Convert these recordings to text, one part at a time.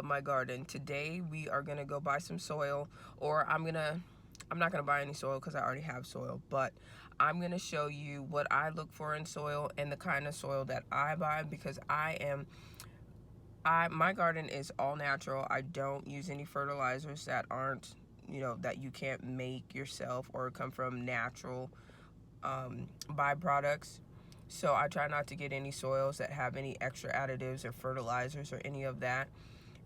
my garden. Today we are gonna go buy some soil, or I'm not gonna buy any soil because I already have soil, but I'm gonna show you what I look for in soil and the kind of soil that I buy, because my garden is all natural. I don't use any fertilizers that aren't, that you can't make yourself or come from natural byproducts. So I try not to get any soils that have any extra additives or fertilizers or any of that.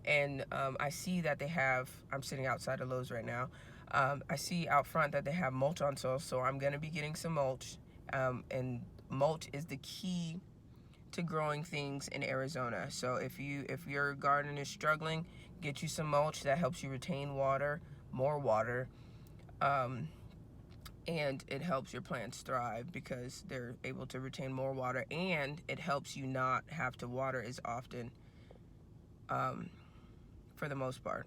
And I see that they have, I'm sitting outside of Lowe's right now, I see out front that they have mulch on soil, so I'm going to be getting some mulch. And mulch is the key to growing things in Arizona. So if your garden is struggling, get you some mulch that helps you retain water, more water, and it helps your plants thrive because they're able to retain more water, and it helps you not have to water as often, for the most part.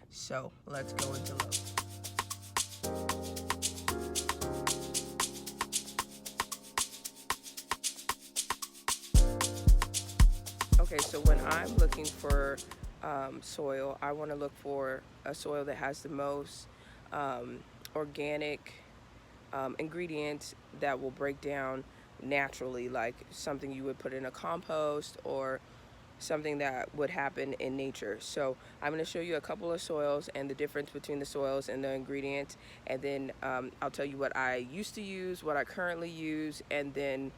So let's go into Lowe. Okay, so when I'm looking for soil, I want to look for a soil that has the most organic ingredients that will break down naturally, like something you would put in a compost or something that would happen in nature. So I'm going to show you a couple of soils and the difference between the soils and the ingredients, and then I'll tell you what I used to use, what I currently use, and then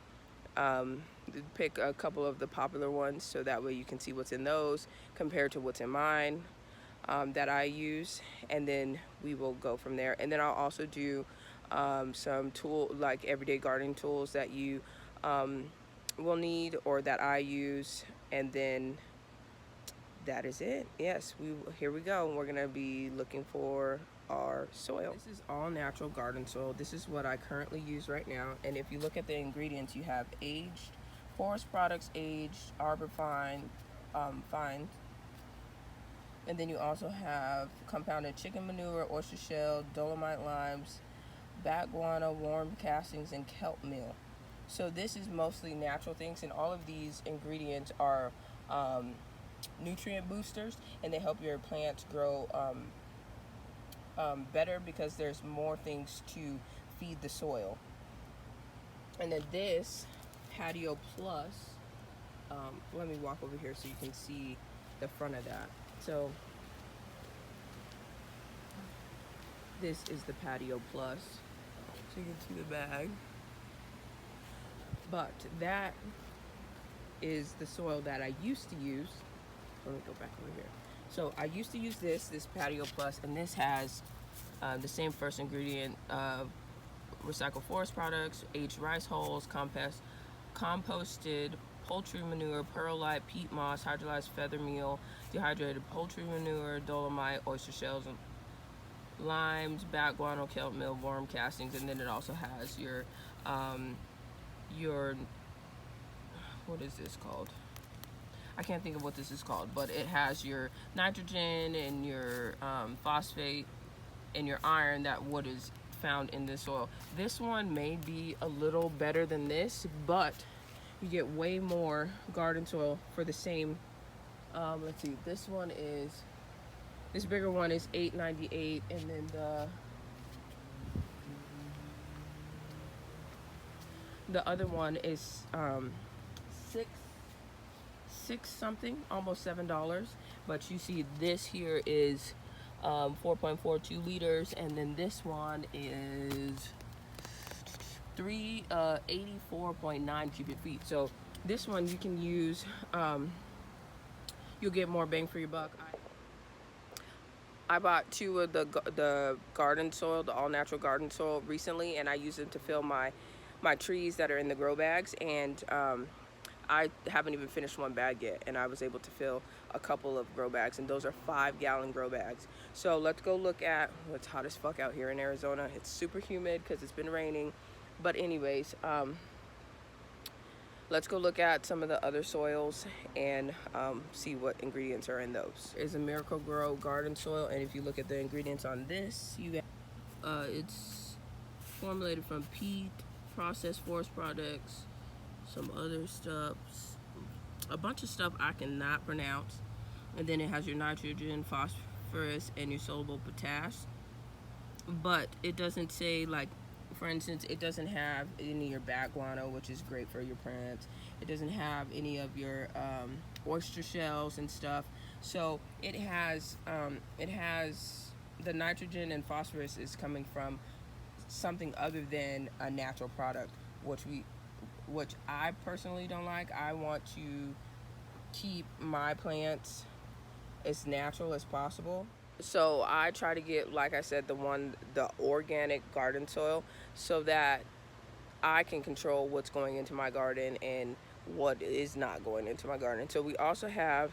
pick a couple of the popular ones so that way you can see what's in those compared to what's in mine that I use, and then we will go from there. And then I'll also do some like everyday gardening tools that you will need or that I use, and then that is it. Yes, here we go. We're gonna be looking for our soil. This is all natural garden soil. This is what I currently use right now, and if you look at the ingredients, you have aged forest products, aged arbor fines, and then you also have compounded chicken manure, oyster shell, dolomite limes, bat guano, worm castings, and kelp meal. So this is mostly natural things, and all of these ingredients are nutrient boosters, and they help your plants grow better because there's more things to feed the soil. And then this Patio Plus, let me walk over here so you can see the front of that. So this is the Patio Plus, so you can see the bag. But that is the soil that I used to use. Let me go back over here. So I used to use this Patio Plus, and this has the same first ingredient of recycled forest products, aged rice hulls, composted poultry manure, perlite, peat moss, hydrolyzed feather meal, dehydrated poultry manure, dolomite, oyster shells, and limes, bat guano, kelp meal, worm castings, and then it also has your what is this called? I can't think of what this is called, but it has your nitrogen and your phosphate and your iron that what is found in this soil. This one may be a little better than this, but you get way more garden soil for the same. Let's see, this bigger one is $8.98, and then the other one is six something, almost $7. But you see this here is 4.42 liters, and then this one is 84.9 cubic feet. So this one you can use, you'll get more bang for your buck. I bought two of the garden soil, the all natural garden soil recently, and I use them to fill my trees that are in the grow bags, and I haven't even finished one bag yet, and I was able to fill a couple of grow bags, and those are 5-gallon grow bags. So let's go look at, it's hot as fuck out here in Arizona. It's super humid because it's been raining, but anyways, let's go look at some of the other soils and see what ingredients are in those. It's a Miracle-Gro garden soil, and if you look at the ingredients on this, you get it's formulated from peat, processed forest products, some other stuff, a bunch of stuff I cannot pronounce, and then it has your nitrogen, phosphorus, and your soluble potash. But it doesn't say, like, for instance, it doesn't have any of your bat guano, which is great for your plants. It doesn't have any of your oyster shells and stuff. So it has the nitrogen and phosphorus is coming from something other than a natural product, which I personally don't like. I want to keep my plants as natural as possible. So I try to get, like I said, the organic garden soil, so that I can control what's going into my garden and what is not going into my garden. So we also have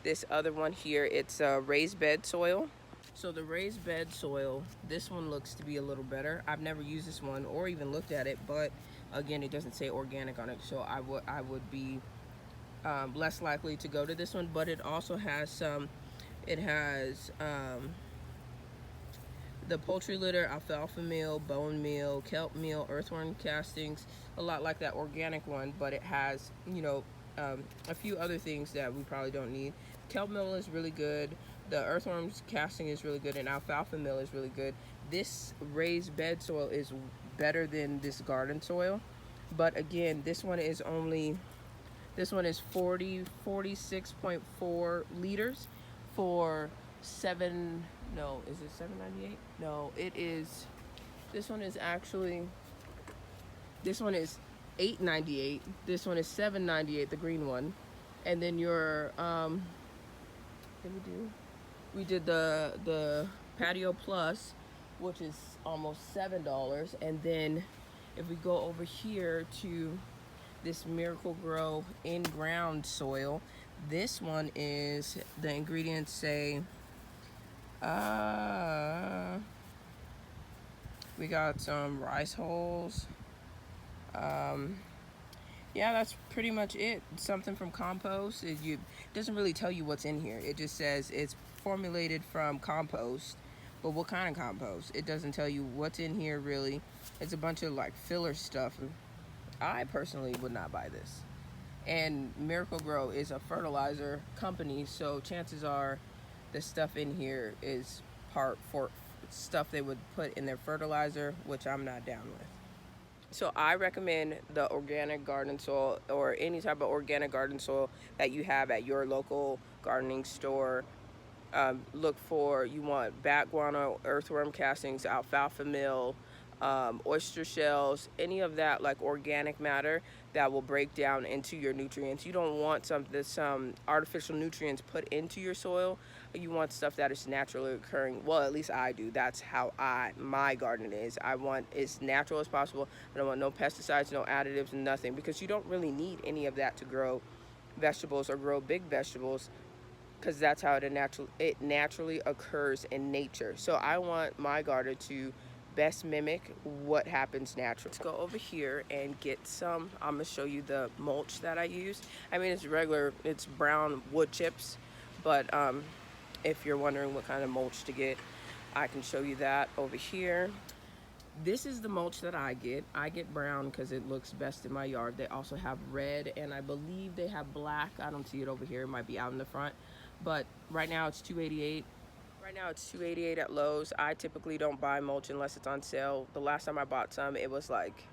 this other one here. It's a raised bed soil. So the raised bed soil, this one looks to be a little better. I've never used this one or even looked at it, but again, it doesn't say organic on it, so I would be less likely to go to this one. But it also has some. It has the poultry litter, alfalfa meal, bone meal, kelp meal, earthworm castings, a lot like that organic one, but it has, you know, a few other things that we probably don't need. Kelp meal is really good. The earthworms casting is really good, and alfalfa meal is really good. This raised bed soil is better than this garden soil, but again, this one is 46.4 liters for is it $7.98? No, it is. This one is $8.98. This one is $7.98, the green one. And then your we did the patio plus, which is almost $7. And then if we go over here to this Miracle Grow in-ground soil, this one is, the ingredients say, we got some rice hulls. Yeah, that's pretty much it. Something from compost. It doesn't really tell you what's in here. It just says it's formulated from compost, but what kind of compost? It doesn't tell you what's in here really. It's a bunch of like filler stuff. I personally would not buy this. And Miracle Grow is a fertilizer company, so chances are the stuff in here is part for stuff they would put in their fertilizer, which I'm not down with. So I recommend the organic garden soil, or any type of organic garden soil that you have at your local gardening store. Look for, you want bat guano, earthworm castings, alfalfa meal, oyster shells, any of that like organic matter that will break down into your nutrients. You don't want some artificial nutrients put into your soil. You want stuff that is naturally occurring. Well, at least I do. That's how my garden is. I want as natural as possible. I don't want no pesticides, no additives, nothing, because you don't really need any of that to grow vegetables or grow big vegetables, because that's how it naturally occurs in nature. So I want my garden to best mimic what happens naturally. Let's go over here and get some. I'm gonna show you the mulch that I use. I mean, it's brown wood chips, but if you're wondering what kind of mulch to get, I can show you that over here. This is the mulch that I get. I get brown because it looks best in my yard. They also have red, and I believe they have black. I don't see it over here. It might be out in the front, but right now it's $2.88. Right now it's $2.88 at Lowe's. I typically don't buy mulch unless it's on sale. The last time I bought some, it was like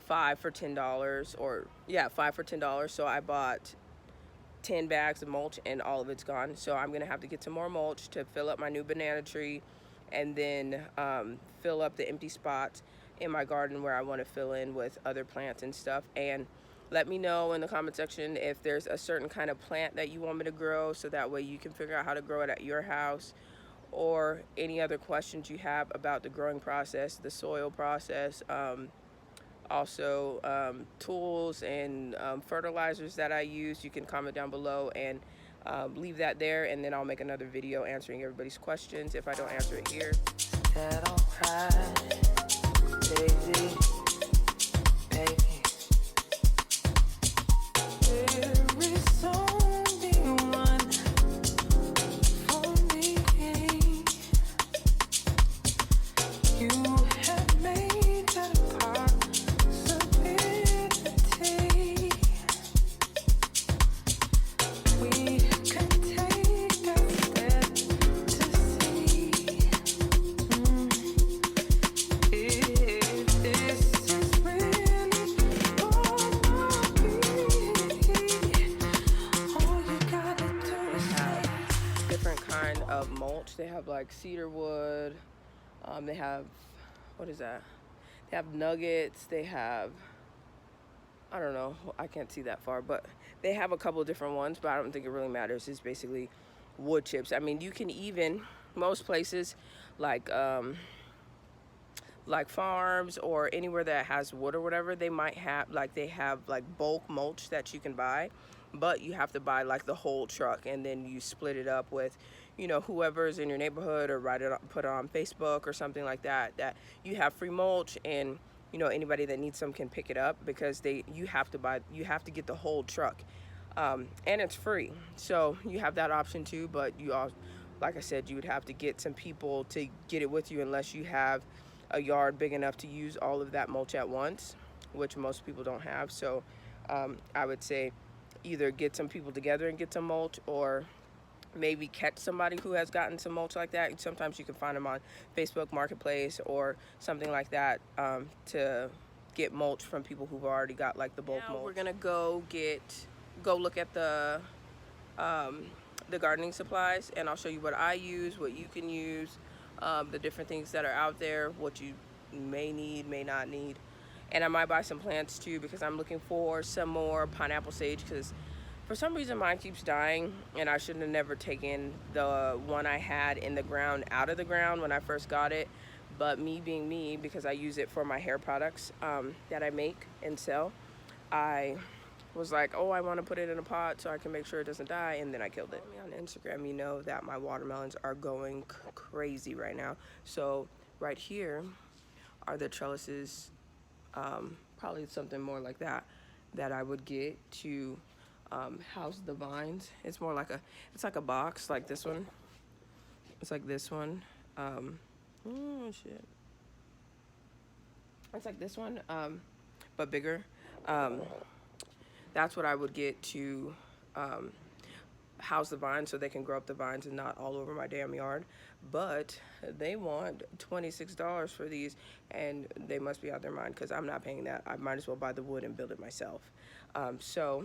5 for $10, or yeah, 5 for $10. So I bought 10 bags of mulch and all of it's gone. So I'm gonna have to get some more mulch to fill up my new banana tree, and then fill up the empty spots in my garden where I want to fill in with other plants and stuff. And let me know in the comment section if there's a certain kind of plant that you want me to grow, so that way you can figure out how to grow it at your house, or any other questions you have about the growing process, the soil process, also tools and fertilizers that I use. You can comment down below and leave that there, and then I'll make another video answering everybody's questions if I don't answer it here. have like cedar wood. They have, what is that? They have nuggets. They have, I don't know, I can't see that far, but they have a couple of different ones, but I don't think it really matters. It's basically wood chips. I mean, you can even, most places like farms or anywhere that has wood or whatever, they might have they have like bulk mulch that you can buy, but you have to buy like the whole truck, and then you split it up with, you know, whoever's in your neighborhood, or put it on Facebook or something like that, that you have free mulch, and you know, anybody that needs some can pick it up, because you have to get the whole truck, and it's free. So you have that option too, but you all, like I said, you would have to get some people to get it with you, unless you have a yard big enough to use all of that mulch at once, which most people don't have. So I would say either get some people together and get some mulch, or maybe catch somebody who has gotten some mulch like that. Sometimes you can find them on Facebook Marketplace or something like that, to get mulch from people who've already got like the bulk mulch. We're gonna go look at the gardening supplies, and I'll show you what I use, what you can use, the different things that are out there, what you may need, may not need. And I might buy some plants too, because I'm looking for some more pineapple sage, because for some reason mine keeps dying, and I shouldn't have never taken the one I had in the ground out of the ground when I first got it. But me being me, because I use it for my hair products that I make and sell, I was like, oh, I want to put it in a pot so I can make sure it doesn't die, and then I killed it. On Instagram, you know that my watermelons are going crazy right now. So right here are the trellises, probably something more like that I would get to house the vines. It's more like it's like a box, like this one. It's like this one. Oh shit. It's like this one, but bigger. That's what I would get to house the vines, so they can grow up the vines and not all over my damn yard. But they want $26 for these, and they must be out of their mind, because I'm not paying that. I might as well buy the wood and build it myself. So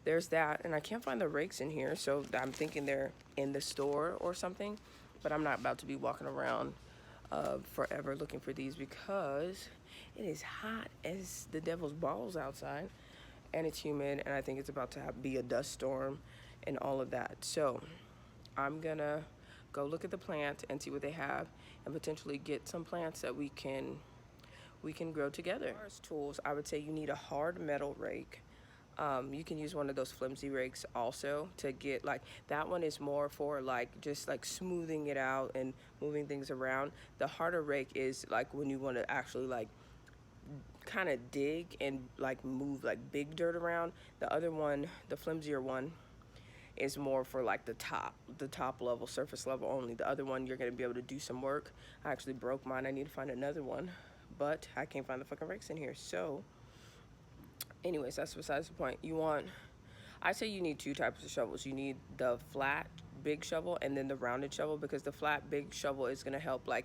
there's that, and I can't find the rakes in here, so I'm thinking they're in the store or something, but I'm not about to be walking around forever looking for these, because it is hot as the devil's balls outside, and it's humid, and I think it's about to be a dust storm and all of that. So I'm gonna go look at the plant and see what they have, and potentially get some plants that we can grow together. As far as tools, I would say you need a hard metal rake. You can use one of those flimsy rakes also to get, like, that one is more for like just like smoothing it out and moving things around. The harder rake is like when you want to actually like kind of dig and like move like big dirt around. The other one, the flimsier one, is more for like the top level, surface level only. The other one, you're gonna be able to do some work. I actually broke mine. I need to find another one, but I can't find the fucking rakes in here. So anyways, that's besides the point. I say you need two types of shovels. You need the flat big shovel and then the rounded shovel, because the flat big shovel is gonna help, like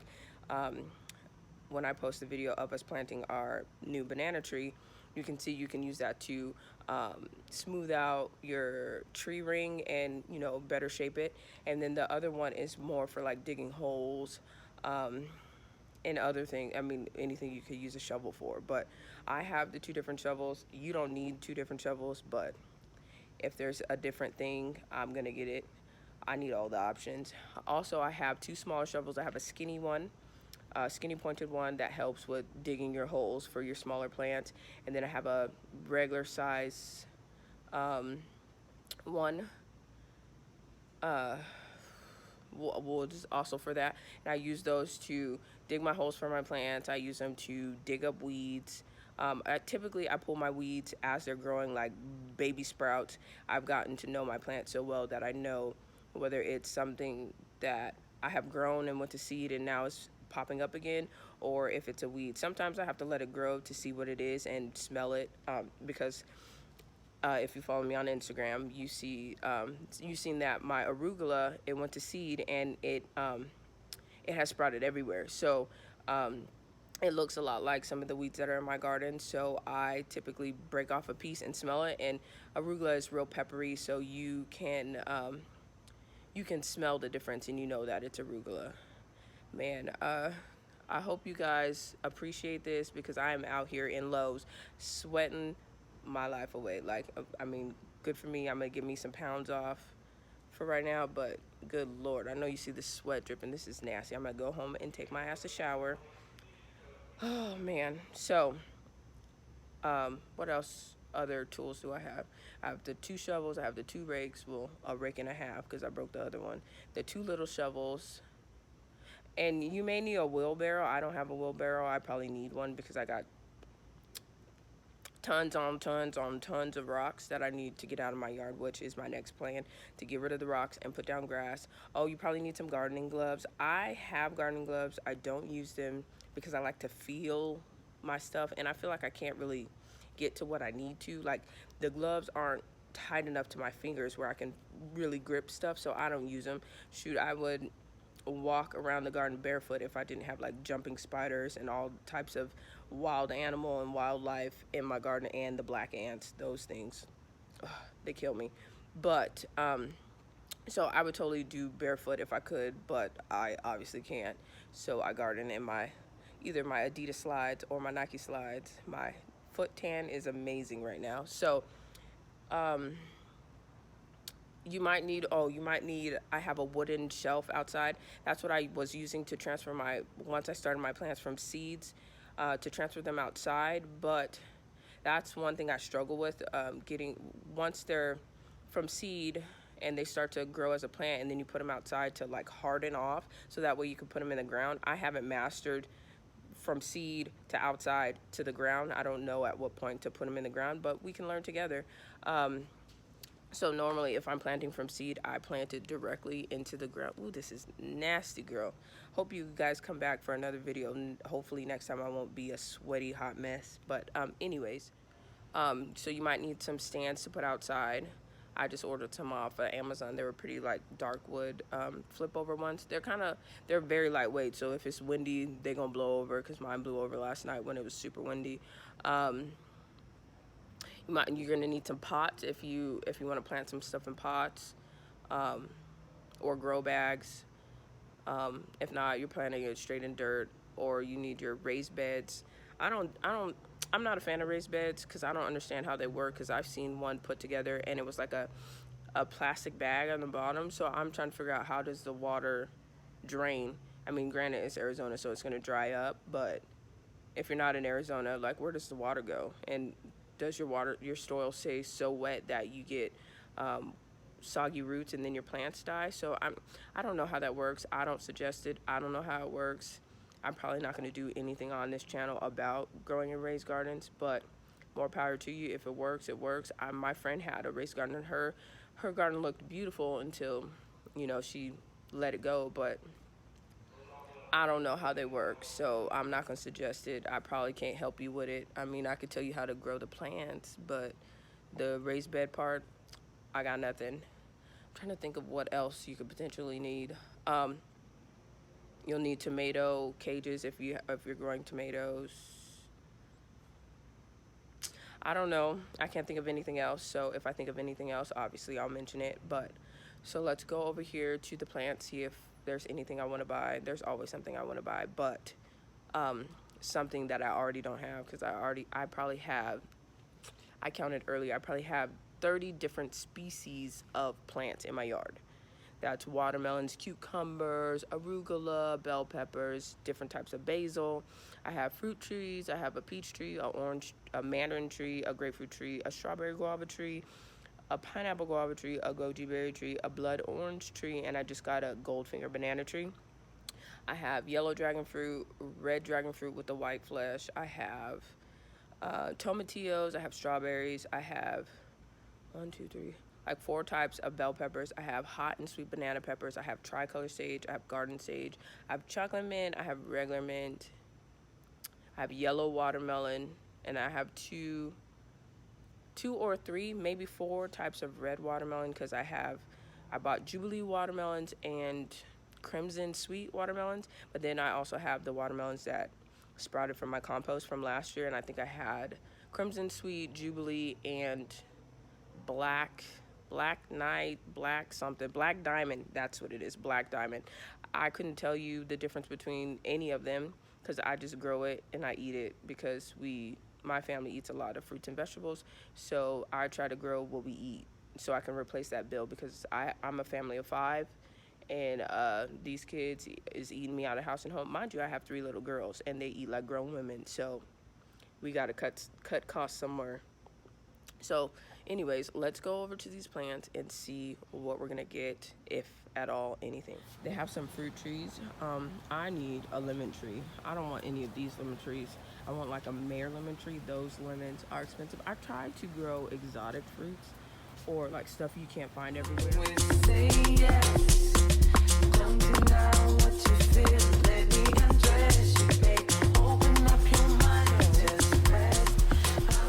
when I post the video of us planting our new banana tree, you can see you can use that to smooth out your tree ring and, you know, better shape it. And then the other one is more for like digging holes and other things. I mean, anything you could use a shovel for. But I have the two different shovels. You don't need two different shovels, but if there's a different thing, I'm gonna get it. I need all the options. Also, I have two smaller shovels. I have a skinny one, skinny pointed one that helps with digging your holes for your smaller plants, and then I have a regular size one woods also for that, and I use those to dig my holes for my plants. I use them to dig up weeds. Typically I pull my weeds as they're growing, like baby sprouts. I've gotten to know my plants so well that I know whether it's something that I have grown and went to seed and now it's popping up again, or if it's a weed. Sometimes I have to let it grow to see what it is and smell it, because if you follow me on Instagram, you've seen that my arugula, it went to seed, and it has sprouted everywhere. So it looks a lot like some of the weeds that are in my garden. So I typically break off a piece and smell it. And arugula is real peppery, so you can you can smell the difference and you know that it's arugula. Man, I hope you guys appreciate this because I am out here in Lowe's sweating my life away. Like, I mean, good for me. I'm gonna give me some pounds off for right now, but good Lord, I know you see the sweat dripping. This is nasty. I'm gonna go home and take my ass a shower. Oh man. So, what else? Other tools do I have? I have the 2 shovels. I have the 2 rakes. Well, a rake and a half because I broke the other one. The 2 little shovels. And you may need a wheelbarrow. I don't have a wheelbarrow. I probably need one because I got tons on tons on tons of rocks that I need to get out of my yard, which is my next plan, to get rid of the rocks and put down grass. Oh, you probably need some gardening gloves. I have gardening gloves. I don't use them because I like to feel my stuff, and I feel like I can't really get to what I need to. Like, the gloves aren't tight enough to my fingers where I can really grip stuff, so I don't use them. Shoot, I would walk around the garden barefoot if I didn't have like jumping spiders and all types of wild animal and wildlife in my garden, and the black ants. Those things, ugh, they kill me. But so I would totally do barefoot if I could, but I obviously can't. So I garden in my either my Adidas slides or my Nike slides. My foot tan is amazing right now. So I have a wooden shelf outside. That's what I was using to transfer once I started my plants from seeds, to transfer them outside. But that's one thing I struggle with, once they're from seed and they start to grow as a plant, and then you put them outside to like harden off so that way you can put them in the ground. I haven't mastered from seed to outside to the ground. I don't know at what point to put them in the ground, but we can learn together. So normally if I'm planting from seed, I plant it directly into the ground. Ooh, this is nasty, girl. Hope you guys come back for another video. Hopefully next time I won't be a sweaty hot mess. But anyways, so you might need some stands to put outside. I just ordered some off of Amazon. They were pretty like dark wood, flip over ones. They're very lightweight. So if it's windy, they're gonna blow over, because mine blew over last night when it was super windy. You're gonna need some pots if you want to plant some stuff in pots, or grow bags. If not, you're planting it straight in dirt, or you need your raised beds. I'm not a fan of raised beds because I don't understand how they work, because I've seen one put together and it was like a plastic bag on the bottom. So I'm trying to figure out, how does the water drain? I mean, granted, it's Arizona, so it's gonna dry up, but if you're not in Arizona, like, where does the water go? And does your soil stay so wet that you get soggy roots and then your plants die? So I don't know how that works. I don't suggest it. I don't know how it works. I'm probably not going to do anything on this channel about growing in raised gardens, but more power to you. If it works, it works. My friend had a raised garden, and her garden looked beautiful until, she let it go, but I don't know how they work, so I'm not going to suggest it. I probably can't help you with it. I mean, I could tell you how to grow the plants, but the raised bed part, I got nothing. I'm trying to think of what else you could potentially need. You'll need tomato cages if you're growing tomatoes. I don't know. I can't think of anything else, so if I think of anything else, obviously I'll mention it. But so let's go over here to the plants, see if there's anything I want to buy. There's always something I want to buy, but something that I already don't have, because I probably have, I counted earlier, I probably have 30 different species of plants in my yard. That's watermelons, cucumbers, arugula, bell peppers, different types of basil. I have fruit trees. I have a peach tree, a mandarin tree, a grapefruit tree, a strawberry guava tree, a pineapple guava tree, a goji berry tree, a blood orange tree, and I just got a goldfinger banana tree. I have yellow dragon fruit, red dragon fruit with the white flesh. I have tomatillos. I have strawberries. I have 4 types of bell peppers. I have hot and sweet banana peppers. I have tricolor sage. I have garden sage. I have chocolate mint. I have regular mint. I have yellow watermelon, and I have two or three, maybe 4 types of red watermelon, because I bought Jubilee watermelons and Crimson Sweet watermelons, but then I also have the watermelons that sprouted from my compost from last year, and I think I had Crimson Sweet, Jubilee, and black Black Knight, Black something, Black Diamond. That's what it is, Black Diamond. I couldn't tell you the difference between any of them because I just grow it and I eat it because my family eats a lot of fruits and vegetables. So I try to grow what we eat so I can replace that bill because I'm a family of 5 and these kids is eating me out of house and home. Mind you, I have 3 little girls and they eat like grown women. So we got to cut costs somewhere. So anyways, let's go over to these plants and see what we're gonna get, if at all anything. They have some fruit trees. I need a lemon tree. I don't want any of these lemon trees. I want like a mare lemon tree. Those lemons are expensive. I tried to grow exotic fruits or like stuff you can't find everywhere. When you say yes, don't deny what you feel. Let me undress you, babe. Open up your mind and just rest. I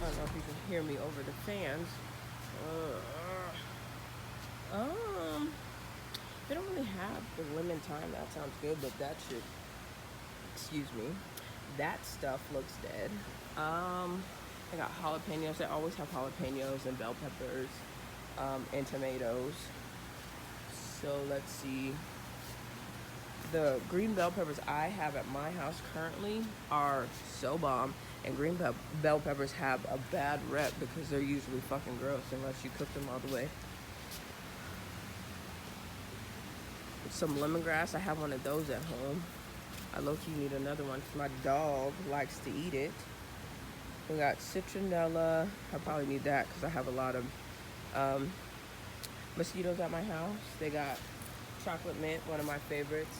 don't know if you can hear me over the fans. They don't really have the lemon thyme. That sounds good, but that should, excuse me, that stuff looks dead. I got jalapenos. They always have jalapenos and bell peppers, and tomatoes. So let's see. The green bell peppers I have at my house currently are so bomb, and green bell peppers have a bad rep because they're usually fucking gross unless you cook them all the way. Some lemongrass, I have one of those at home. I low-key need another one because my dog likes to eat it. We got citronella. I probably need that because I have a lot of mosquitoes at my house. They got chocolate mint, one of my favorites.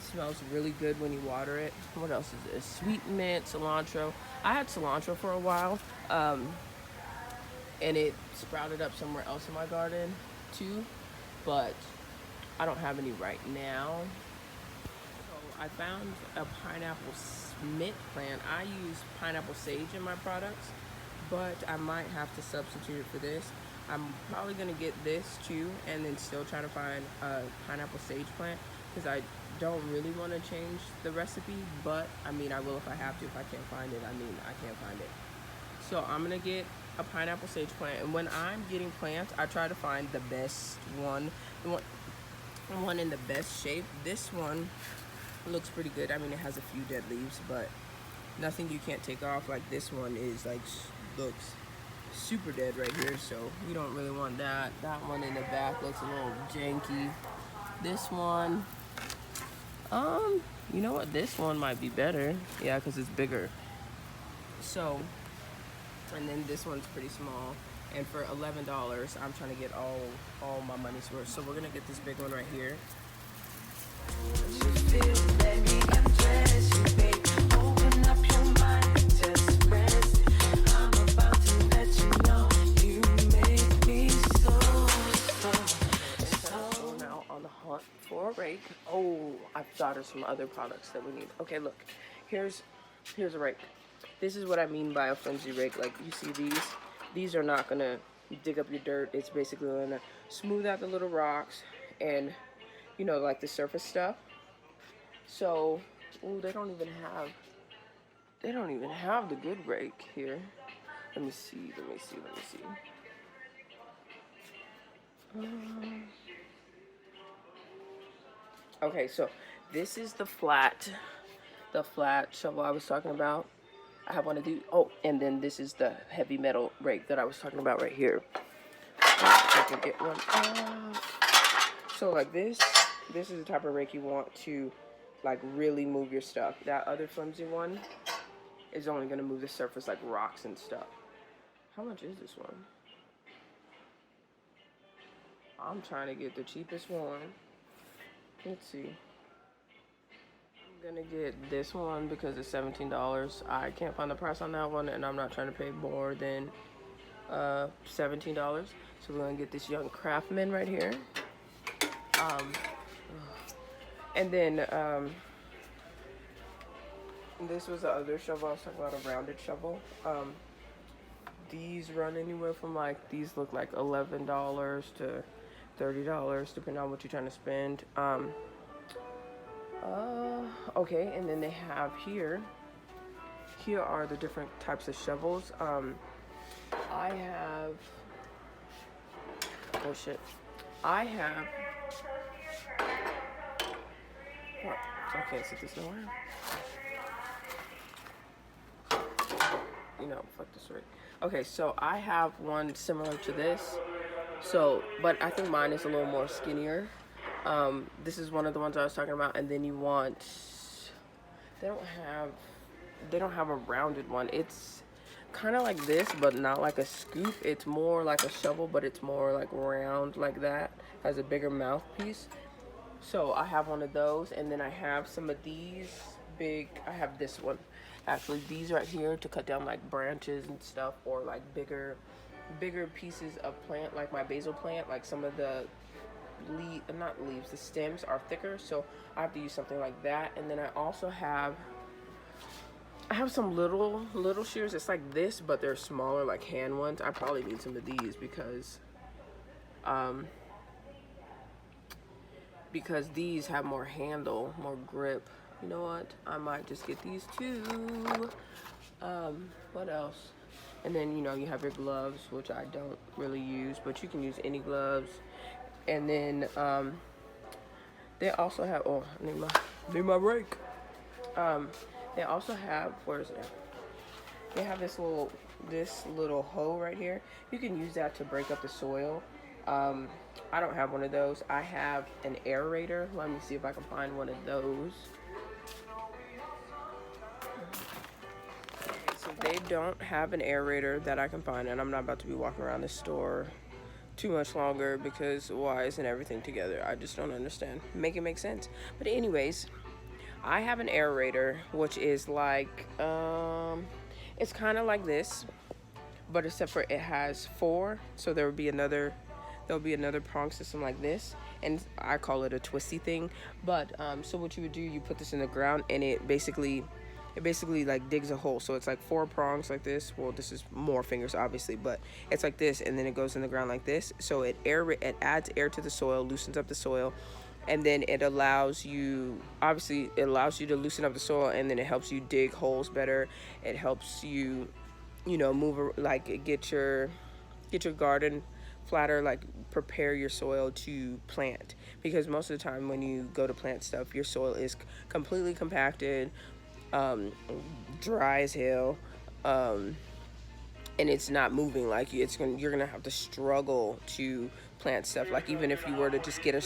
Smells really good when you water it. What else is this? Sweet mint, cilantro. I had cilantro for a while, and it sprouted up somewhere else in my garden too, but I don't have any right now. So I found a pineapple mint plant. I use pineapple sage in my products, but I might have to substitute it for this. I'm probably gonna get this too, and then still try to find a pineapple sage plant because I don't really want to change the recipe, but I mean I will if I have to. If I can't find it, I mean I can't find it. So I'm gonna get a pineapple sage plant, and when I'm getting plants, I try to find the best one, the one in the best shape. This one looks pretty good. I mean, it has a few dead leaves, but nothing you can't take off. Like this one is like looks super dead right here, so we don't really want that. That one in the back looks a little janky. This one, you know what? This one might be better. Yeah, because it's bigger. So, and then this one's pretty small. And for $11, I'm trying to get all my money's worth. So we're gonna get this big one right here. Now on the hunt for a rake. Oh, I've thought of some other products that we need. Okay, look, here's a rake. This is what I mean by a flimsy rake. Like you see these are not gonna dig up your dirt. It's basically gonna smooth out the little rocks and, you know, like the surface stuff. So, ooh, they don't even have the good rake here. Let me see. Okay, so this is the flat shovel I was talking about. I have one of these. Oh, and then this is the heavy metal rake that I was talking about right here. I can get one. So like this is the type of rake you want to like really move your stuff. That other flimsy one is only gonna move the surface like rocks and stuff. How much is this one? I'm trying to get the cheapest one. Let's see. I'm gonna get this one because it's $17. I can't find the price on that one, and I'm not trying to pay more than $17. So we're gonna get this young craftsman right here. And then this was the other shovel I was talking about, a rounded shovel. These run anywhere from like, these look like $11 to $30 depending on what you're trying to spend. Okay, and then they have here are the different types of shovels. I have Oh shit. I have. What? I can't sit this nowhere. You know, fuck this right. Okay, so I have one similar to this. So, but I think mine is a little more skinnier. This is one of the ones I was talking about, and then you want. They don't have. They don't have a rounded one. It's kind of like this, but not like a scoop. It's more like a shovel, but it's more like round like that. Has a bigger mouthpiece. So I have one of those, and then I have some of these big. I have this one. Actually, these right here to cut down like branches and stuff, or like bigger pieces of plant, like my basil plant. Like some of the not leaves, the stems are thicker, so I have to use something like that. And then I also have. I have some little shears. It's like this, but they're smaller, like hand ones. I probably need some of these because these have more handle, more grip. You know what? I might just get these too. What else? And then, you know, you have your gloves, which I don't really use, but you can use any gloves. And then they also have, oh, I need my rake. They also have, where is it? They have this little hoe right here. You can use that to break up the soil. I don't have one of those. I have an aerator. Let me see if I can find one of those. So they don't have an aerator that I can find, and I'm not about to be walking around the store too much longer because why isn't everything together? I just don't understand. Make it make sense. But anyways, I have an aerator, which is like, it's kind of like this, but except for it has 4, so there'll be another prong system like this, and I call it a twisty thing. But so what you would do, you put this in the ground, and it basically like digs a hole. So it's like 4 prongs like this. Well, this is more fingers obviously, but it's like this, and then it goes in the ground like this. So it adds air to the soil, loosens up the soil, and then it allows you to loosen up the soil, and then it helps you dig holes better. It helps you, you know, move, like get your garden flatter, like prepare your soil to plant, because most of the time when you go to plant stuff, your soil is completely compacted, dry as hell, and it's not moving. Like you're gonna have to struggle to plant stuff. Like even if you were to just get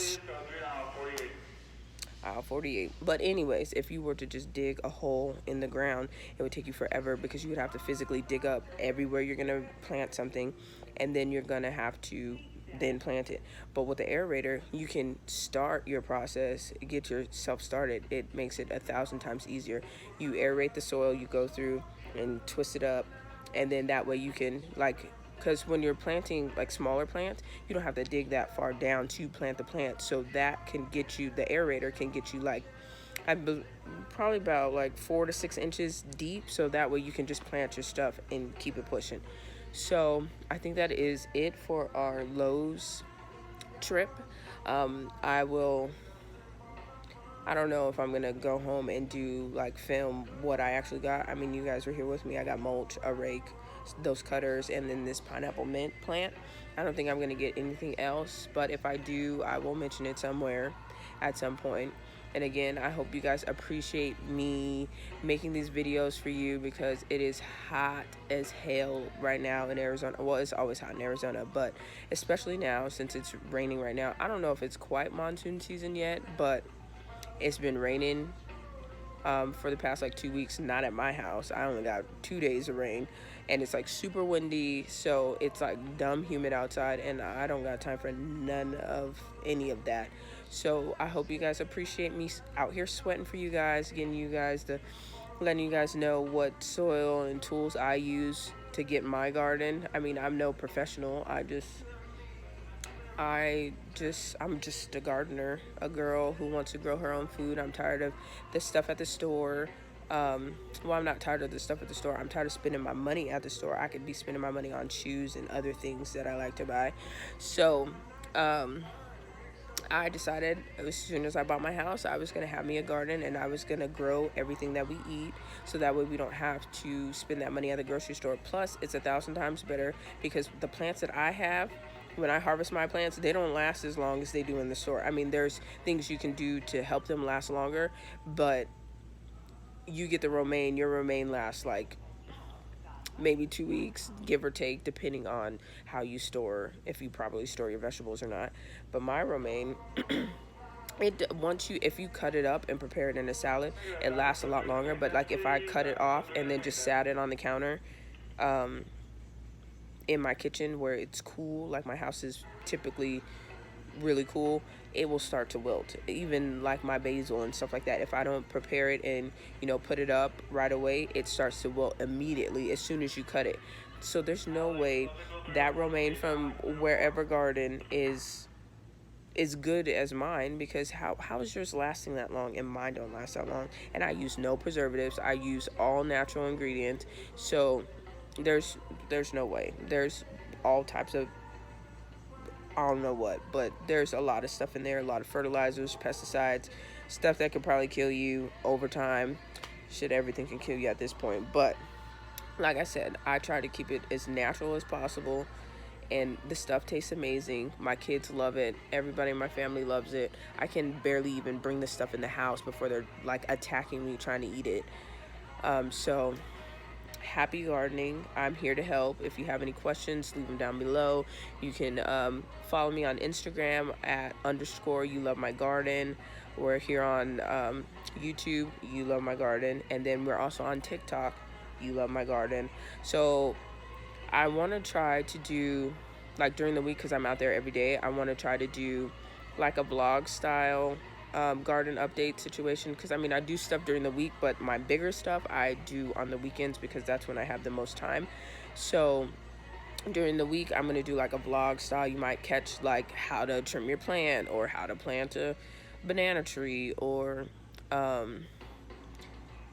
aisle 48. But anyways, if you were to just dig a hole in the ground, it would take you forever because you would have to physically dig up everywhere you're gonna plant something, and then you're gonna have to then plant it. But with the aerator, you can start your process, get yourself started. It makes it 1,000 times easier. You aerate the soil, you go through and twist it up, and then that way you can, like, because when you're planting like smaller plants, you don't have to dig that far down to plant the plant. So that can get you, the aerator can get you like probably about like 4 to 6 inches deep, so that way you can just plant your stuff and keep it pushing. So I think that is it for our Lowe's trip. I don't know if I'm gonna go home and do like film what I actually got. I mean, you guys were here with me. I got mulch, a rake, those cutters, and then this pineapple mint plant. I don't think I'm gonna get anything else, but if I do, I will mention it somewhere at some point. And again, I hope you guys appreciate me making these videos for you, because it is hot as hell right now in Arizona. Well, it's always hot in Arizona, but especially now since it's raining right now. I don't know if it's quite monsoon season yet, but it's been raining for the past like 2 weeks. Not at my house. I only got 2 days of rain, and it's like super windy, so it's like dumb humid outside, and I don't got time for none of any of that. So I hope you guys appreciate me out here sweating for you guys, letting you guys know what soil and tools I use to get my garden. I mean, I'm no professional. I'm just a gardener, a girl who wants to grow her own food. I'm tired of the stuff at the store. Well, I'm not tired of the stuff at the store. I'm tired of spending my money at the store. I could be spending my money on shoes and other things that I like to buy. So, I decided as soon as I bought my house, I was going to have me a garden, and I was going to grow everything that we eat, so that way we don't have to spend that money at the grocery store. Plus, it's 1,000 times better because the plants that I have when I harvest my plants, they don't last as long as they do in the store. I mean, there's things you can do to help them last longer, but you get the romaine, your romaine lasts like maybe 2 weeks, give or take, depending on how you store, if you properly store your vegetables or not. But my romaine, it once you if you cut it up and prepare it in a salad, it lasts a lot longer. But like if I cut it off and then just sat it on the counter, um, in my kitchen where it's cool, like my house is typically really cool, it will start to wilt. Even like my basil and stuff like that, if I don't prepare it and put it up right away, it starts to wilt immediately as soon as you cut it. So there's no way that romaine from wherever garden is good as mine, because how is yours lasting that long and mine don't last that long? And I use no preservatives, I use all natural ingredients. So there's no way. There's all types of, I don't know what, but there's a lot of stuff in there, a lot of fertilizers, pesticides, stuff that could probably kill you over time. Shit, everything can kill you at this point. But like I said, I try to keep it as natural as possible, and the stuff tastes amazing. My kids love it. Everybody in my family loves it. I can barely even bring the stuff in the house before they're like attacking me trying to eat it. So happy gardening. I'm here to help. If you have any questions, leave them down below. You can follow me on Instagram at _ you love my garden. We're here on YouTube, you love my garden, and then we're also on TikTok, you love my garden. So I want to try to do, like during the week, because I'm out there every day, I want to try to do like a vlog style garden update situation, because I mean I do stuff during the week, but my bigger stuff I do on the weekends because that's when I have the most time. So during the week I'm going to do like a vlog style. You might catch like how to trim your plant, or how to plant a banana tree, or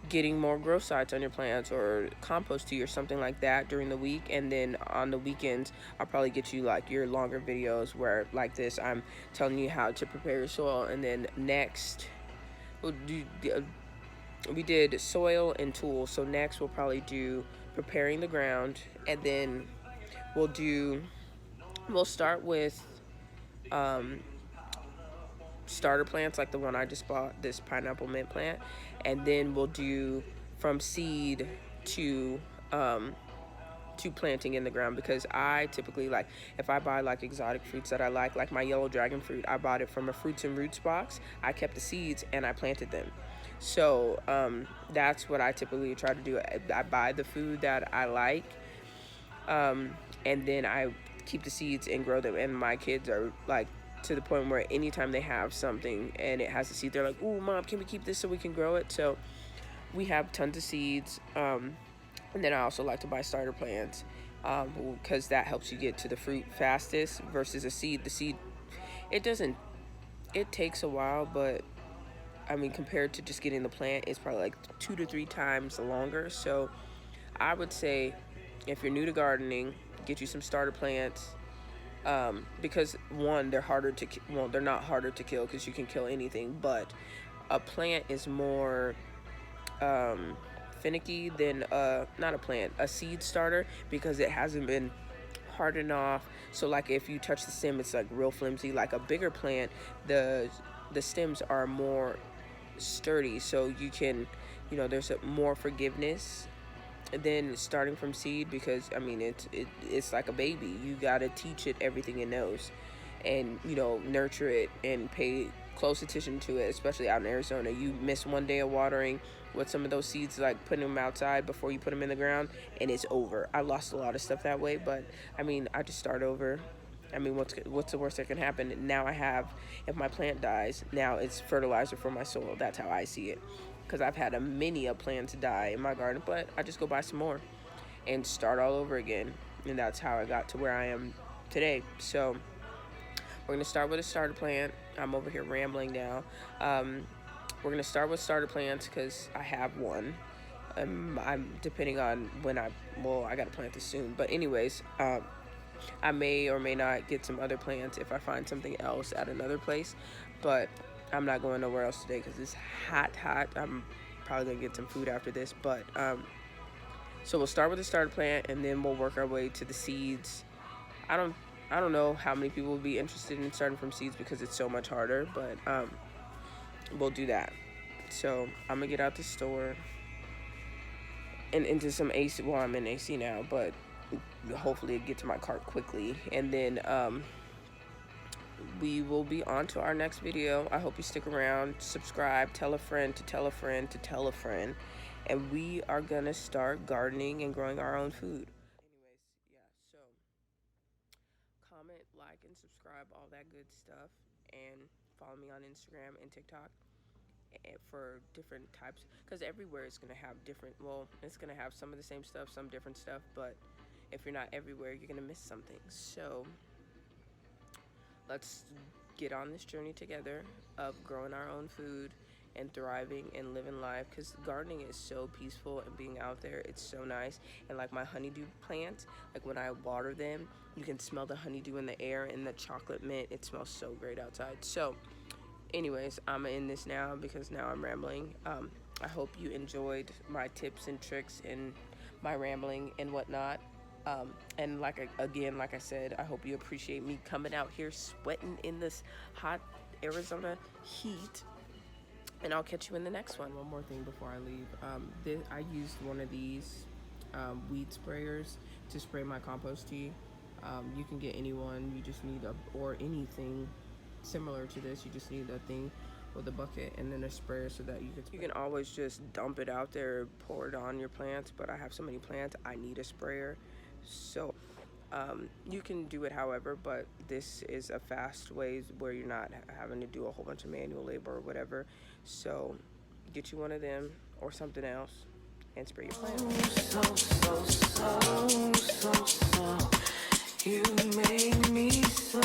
getting more growth sites on your plants, or compost tea or something like that during the week. And then on the weekends I'll probably get you like your longer videos where like this, I'm telling you how to prepare your soil. And then next we'll do we did soil and tools, so next we'll probably do preparing the ground, and then we'll start with starter plants like the one I just bought, this pineapple mint plant, and then we'll do from seed to planting in the ground, because I typically, like if I buy like exotic fruits that I like my yellow dragon fruit, I bought it from a fruits and roots box. I kept the seeds and I planted them. So that's what I typically try to do. I buy the food that I like, and then I keep the seeds and grow them. And my kids are like to the point where anytime they have something and it has a seed, they're like, "Ooh, Mom, can we keep this so we can grow it?" So we have tons of seeds. And then I also like to buy starter plants, because that helps you get to the fruit fastest versus a seed. The seed, it takes a while, but I mean, compared to just getting the plant, it's probably like 2 to 3 times longer. So I would say if you're new to gardening, get you some starter plants, because one, they're not harder to kill, because you can kill anything, but a plant is more finicky than a seed starter, because it hasn't been hardened off. So like if you touch the stem, it's like real flimsy. Like a bigger plant, the stems are more sturdy, so you can, there's more forgiveness than starting from seed, because I mean it's like a baby. You gotta teach it everything it knows, and nurture it and pay close attention to it. Especially out in Arizona, you miss one day of watering with some of those seeds, like putting them outside before you put them in the ground, and it's over. I lost a lot of stuff that way, but I mean I just start over. I mean, what's the worst that can happen? Now if my plant dies, now it's fertilizer for my soil. That's how I see it, because I've had many plants die in my garden, but I just go buy some more and start all over again. And that's how I got to where I am today. So we're gonna start with a starter plant. I'm over here rambling now. We're gonna start with starter plants because I have one. I'm depending on when I gotta plant this soon. But anyways, I may or may not get some other plants if I find something else at another place. But I'm not going nowhere else today because it's hot. I'm probably gonna get some food after this. But so we'll start with the starter plant, and then we'll work our way to the seeds. I I don't know how many people will be interested in starting from seeds because it's so much harder, but we'll do that. So I'm gonna get out the store and into some AC. Well, I'm in AC now, but hopefully it get to my cart quickly, and then we will be on to our next video. I hope you stick around, subscribe, tell a friend to tell a friend to tell a friend, and we are gonna start gardening and growing our own food. Anyways, yeah, so comment, like, and subscribe, all that good stuff, and follow me on Instagram and TikTok for different types, because everywhere is going to have different, well, it's going to have some of the same stuff, some different stuff, but if you're not everywhere, you're going to miss something. So let's get on this journey together of growing our own food and thriving and living life, because gardening is so peaceful, and being out there, it's so nice. And like my honeydew plants, like when I water them, you can smell the honeydew in the air and the chocolate mint. It smells so great outside. So anyways, I'm in this now because now I'm rambling. I hope you enjoyed my tips and tricks and my rambling and whatnot. And like I said, I hope you appreciate me coming out here sweating in this hot Arizona heat. And I'll catch you in the next one. One more thing before I leave. I used one of these weed sprayers to spray my compost tea. You can get any one. You just need or anything similar to this. You just need a thing with a bucket and then a sprayer so that you can always just dump it out there, pour it on your plants. But I have so many plants, I need a sprayer. So you can do it however, but this is a fast way where you're not having to do a whole bunch of manual labor or whatever. So get you one of them or something else and spray your plants. You made me so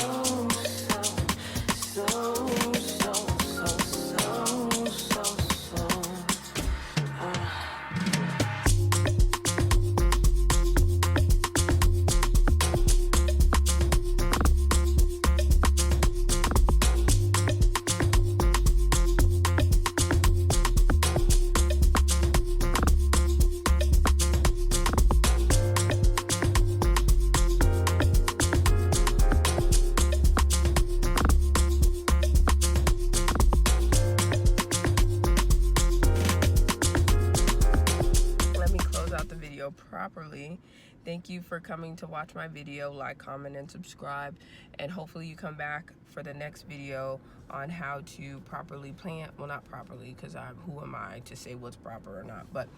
properly. Thank you for coming to watch my video. Like, comment, and subscribe, and hopefully you come back for the next video on how to properly plant. Well, not properly, because who am I to say what's proper or not, but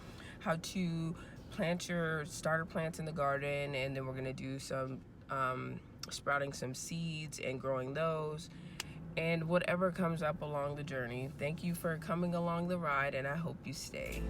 how to plant your starter plants in the garden. And then we're gonna do some sprouting some seeds and growing those, and whatever comes up along the journey. Thank you for coming along the ride, and I hope you stay.